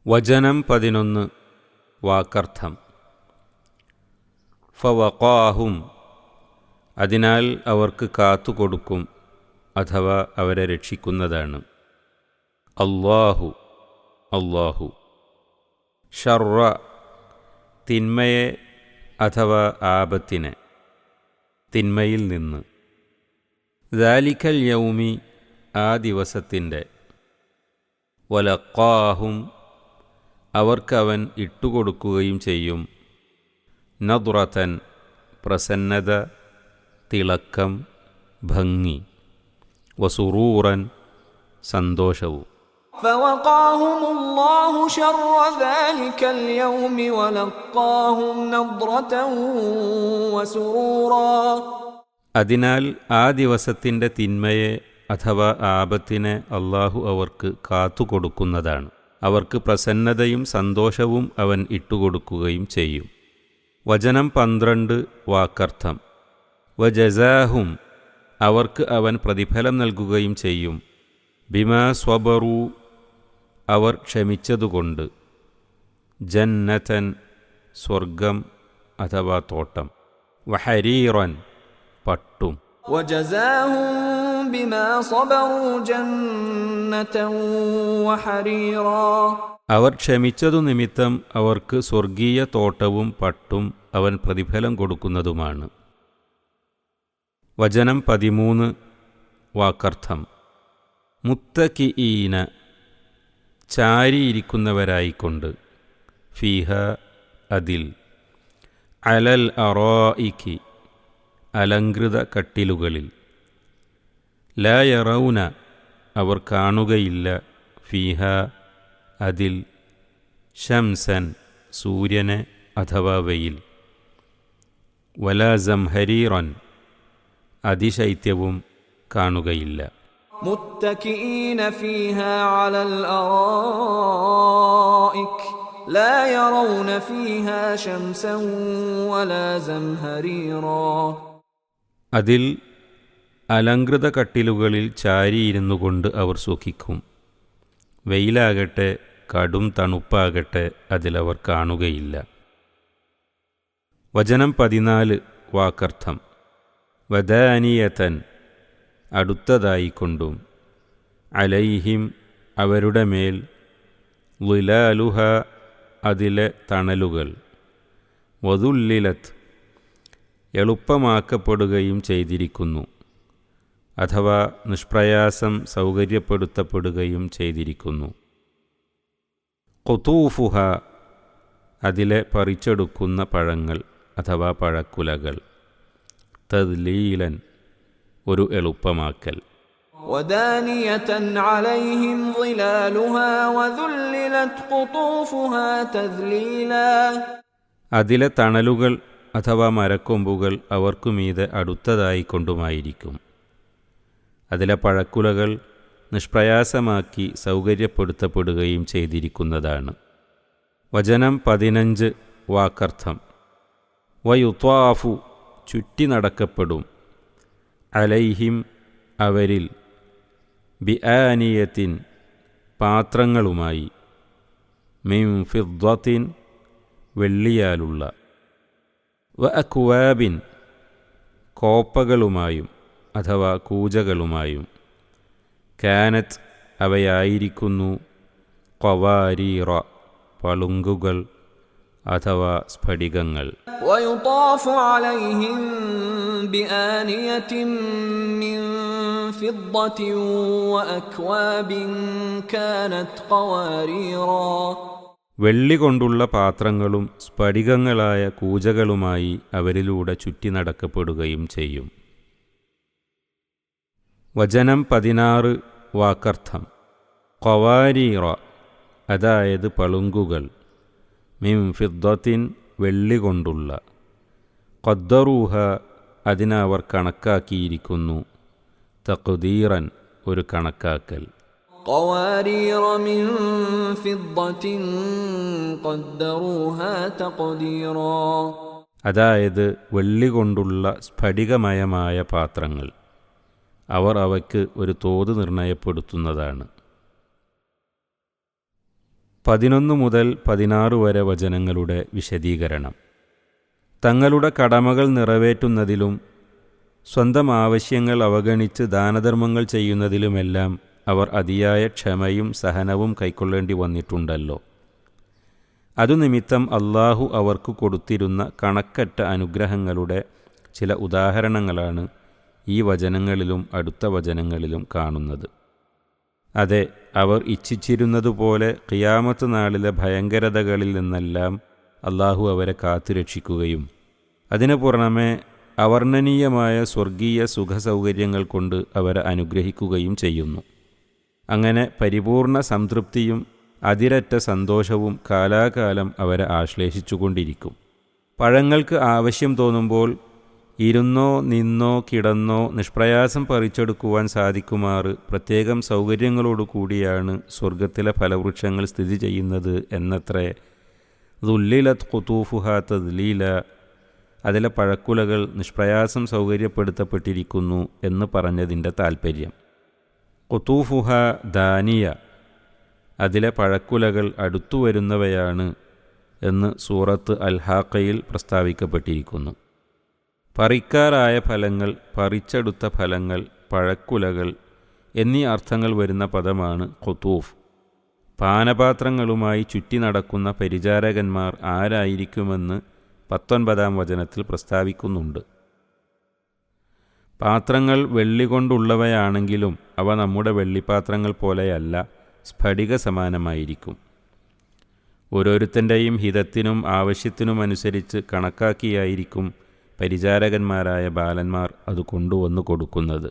വചനം 11 വാക്കർത്ഥം. ഫവഖാഹും അതിനാൽ അവർക്ക് കാത്തുകൊടുക്കും അഥവാ അവരെ രക്ഷിക്കുന്നതാണ്. അല്ലാഹു അല്ലാഹു ശർറ തിന്മയെ അഥവാ ആപത്തിനെ തിന്മയിൽ നിന്ന്. ദാലിക്കൽ യൗമി ആ ദിവസത്തിൻ്റെ. വലഖാഹും അവർക്കവൻ ഇട്ടുകൊടുക്കുകയും ചെയ്യും. നദ്റതൻ പ്രസന്നത, തിളക്കം, ഭംഗി. വസുറൂറൻ സന്തോഷവും. فوقاهم الله شر ذلك اليوم ولقاهم نضرة وسرورا അതിനാൽ ആ ദിവസത്തിൻ്റെ തിന്മയെ അഥവാ ആപത്തിനെ അള്ളാഹു അവർക്ക് കാത്തുകൊടുക്കുന്നതാണ്. അവർക്ക് പ്രസന്നതയും സന്തോഷവും അവൻ ഇട്ടുകൊടുക്കുകയും ചെയ്യും. വചനം 12 വാക്കർത്ഥം. വജസാഹും അവർക്ക് അവൻ പ്രതിഫലം നൽകുകയും ചെയ്യും. ബിമാ സ്വബറു അവർ ക്ഷമിച്ചതുകൊണ്ട്. ജന്നതൻ സ്വർഗം അഥവാ തോട്ടം. വഹരീറൻ പട്ടും. وجزاهم بما صبروا جنة وحريرا അവർ ക്ഷമിച്ചതു നിമിത്തം അവർക്ക് സ്വർഗീയ തോട്ടവും പട്ടും അവൻ പ്രതിഫലം കൊടുക്കുന്നതുമാണ്. വചനം 13 വാക്കർത്ഥം. മുത്തകിഈന ചാരിയിരിക്കുന്നവരായിക്കൊണ്ട്. ഫീഹ അതിൽ. അലൽ അറായിക്കി അലങ്കൃത കട്ടിലുകളിൽ. ലാ യറൗന അവർ കാണുകയില്ല. ഫീഹ അതിൽ. ശംസൻ സൂര്യനെ അഥവാ വെയിൽ. വലാ സംഹരീറൻ അതിശൈത്യവും കാണുകയില്ല. متكئين فيها على الأرائك لا يرون فيها شمسا ولا زمهريرا അതിൽ അലങ്കൃത കട്ടിലുകളിൽ ചാരിയിരുന്നുകൊണ്ട് അവർ സുഖിക്കും. വെയിലാകട്ടെ കടും തണുപ്പാകട്ടെ അതിലവർ കാണുകയില്ല. വചനം 14 വാക്കർത്ഥം. വദാനിയതൻ അടുത്തതായിക്കൊണ്ടും. അലൈഹിം അവരുടെ മേൽ. ളിലാലുഹ അതിലെ തണലുകൾ. വദുല്ലിലത്ത് എളുപ്പമാക്കപ്പെടുകയും ചെയ്തിരിക്കുന്നു അഥവാ നിഷ്പ്രയാസം സൗകര്യപ്പെടുത്തപ്പെടുകയും ചെയ്തിരിക്കുന്നു. ഖുതൂഫുഹ അതിലെ പറിച്ചെടുക്കുന്ന പഴങ്ങൾ അഥവാ പഴക്കുലകൾ. തദ്ലീലൻ ഒരു എളുപ്പമാക്കൽ. ودانية عليهم ظلالها وذللت قطوفها تذليلا അതിലെ തണലുകൾ അഥവാ മരക്കൊമ്പുകൾ അവർക്കുമീതെ അടുത്തതായിക്കൊണ്ടുമായിരിക്കും. അതിലെ പഴക്കുലകൾ നിഷ്പ്രയാസമാക്കി സൗകര്യപ്പെടുത്തപ്പെടുകയും ചെയ്തിരിക്കുന്നതാണ്. വചനം 15 വാക്കർത്ഥം. വയുത്വാഫു ചുറ്റി നടക്കപ്പെടും. അലൈഹിം അവരിൽ. ബിആനിയത്തിൻ പാത്രങ്ങളുമായി. മിൻ ഫിദ്ദത്തിൻ വെള്ളിയാലുള്ള. വഅക്വാബിൻ കോപ്പകളുമായും അഥവാ കൂജകളുമായും. കാനത്ത് അവയായിരിക്കുന്നു. ഖവാരീറ പളുങ്കുകൾ അഥവാ സ്ഫടികങ്ങൾ. ويطاف عليهم بآنية من فضة وأكواب كانت قواريرا വെള്ളി കൊണ്ടുള്ള പാത്രങ്ങളും സ്ഫടികങ്ങളായ കൂജകളുമായി അവരിലൂടെ ചുറ്റി നടക്കപ്പെടുകയും ചെയ്യും. വചനം 16 വാക്കർത്ഥം. ഖവാരീറ അതായത് പളുങ്കുകൾ. മിൻ ഫിദ്ദത്തിൻ വെള്ളി കൊണ്ടുള്ള. ഖദ്ദറൂഹ അതിനെ അവർ കണക്കാക്കിയിരിക്കുന്നു. തഖ്ദീറൻ ഒരു കണക്കാക്കൽ. قوارير من فضة قدروها تقديرا അതായത് വെള്ളി കൊണ്ടുള്ള സ്ഫടികമയമായ പാത്രങ്ങൾ. അവർ അവയ്ക്ക് ഒരു തോത് നിർണയപ്പെടുത്തുന്നതാണ്. 11 മുതൽ 16 വരെ വചനങ്ങളുടെ വിശദീകരണം. തങ്ങളുടെ കടമകൾ നിറവേറ്റുന്നതിലും സ്വന്തം ആവശ്യങ്ങൾ അവഗണിച്ച് ദാനധർമ്മങ്ങൾ ചെയ്യുന്നതിലുമെല്ലാം അവർ അതിയായ ക്ഷമയും സഹനവും കൈക്കൊള്ളേണ്ടി വന്നിട്ടുണ്ടല്ലോ. അതുനിമിത്തം അള്ളാഹു അവർക്ക് കൊടുത്തിരുന്ന കണക്കറ്റ അനുഗ്രഹങ്ങളുടെ ചില ഉദാഹരണങ്ങളാണ് ഈ വചനങ്ങളിലും അടുത്ത വചനങ്ങളിലും കാണുന്നത്. അതെ, അവർ ഇച്ഛിച്ചിരുന്നതുപോലെ ഖിയാമത്ത് നാളിലെ ഭയങ്കരതകളിൽ നിന്നെല്ലാം അള്ളാഹു അവരെ കാത്തുരക്ഷിക്കുകയും അതിനു പുറമെ അവർണ്ണനീയമായ സ്വർഗീയ സുഖസൗകര്യങ്ങൾ കൊണ്ട് അവരെ അനുഗ്രഹിക്കുകയും ചെയ്യുന്നു. അങ്ങനെ പരിപൂർണ സംതൃപ്തിയും അതിരറ്റ സന്തോഷവും കാലാകാലം അവരെ ആശ്ലേഷിച്ചുകൊണ്ടിരിക്കും. പഴങ്ങൾക്ക് ആവശ്യം തോന്നുമ്പോൾ ഇരുന്നോ നിന്നോ കിടന്നോ നിഷ്പ്രയാസം പറിച്ചെടുക്കുവാൻ സാധിക്കുമാറ് പ്രത്യേകം സൗകര്യങ്ങളോടു കൂടിയാണ് സ്വർഗത്തിലെ ഫലവൃക്ഷങ്ങൾ സ്ഥിതി ചെയ്യുന്നത് എന്നത്രേ ദുല്ലിലത് ഖുതൂഫുഹ തദ്ലീല, അതിലെ പഴക്കുലകൾ നിഷ്പ്രയാസം സൗകര്യപ്പെടുത്തപ്പെട്ടിരിക്കുന്നു എന്ന് പറഞ്ഞതിൻ്റെ താൽപ്പര്യം. ഖുതൂഫുഹ ദാനിയ, അതിലെ പഴക്കുലകൾ അടുത്തു വരുന്നവയാണ് എന്ന് സൂറത്ത് അൽ-ഹാഖയിൽ പ്രസ്താവിക്കപ്പെട്ടിരിക്കുന്നു. പറിക്കാറായ ഫലങ്ങൾ, പറിച്ചെടുത്ത ഫലങ്ങൾ, പഴക്കുലകൾ എന്നീ അർത്ഥങ്ങൾ വരുന്ന പദമാണ് ഖുതൂഫ്. പാനപാത്രങ്ങളുമായി ചുറ്റി നടക്കുന്ന പരിചാരകന്മാർ ആരായിരിക്കുമെന്ന് 19-ാം വചനത്തിൽ പ്രസ്താവിക്കുന്നുണ്ട്. പാത്രങ്ങൾ വെള്ളി കൊണ്ടുള്ളവയാണെങ്കിലും അവ നമ്മുടെ വെള്ളിപ്പാത്രങ്ങൾ പോലെയല്ല, സ്ഫടിക സമാനമായിരിക്കും. ഓരോരുത്തൻ്റെയും ഹിതത്തിനും ആവശ്യത്തിനുമനുസരിച്ച് കണക്കാക്കിയായിരിക്കും പരിചാരകന്മാരായ ബാലന്മാർ അത് കൊണ്ടുവന്നു കൊടുക്കുന്നത്.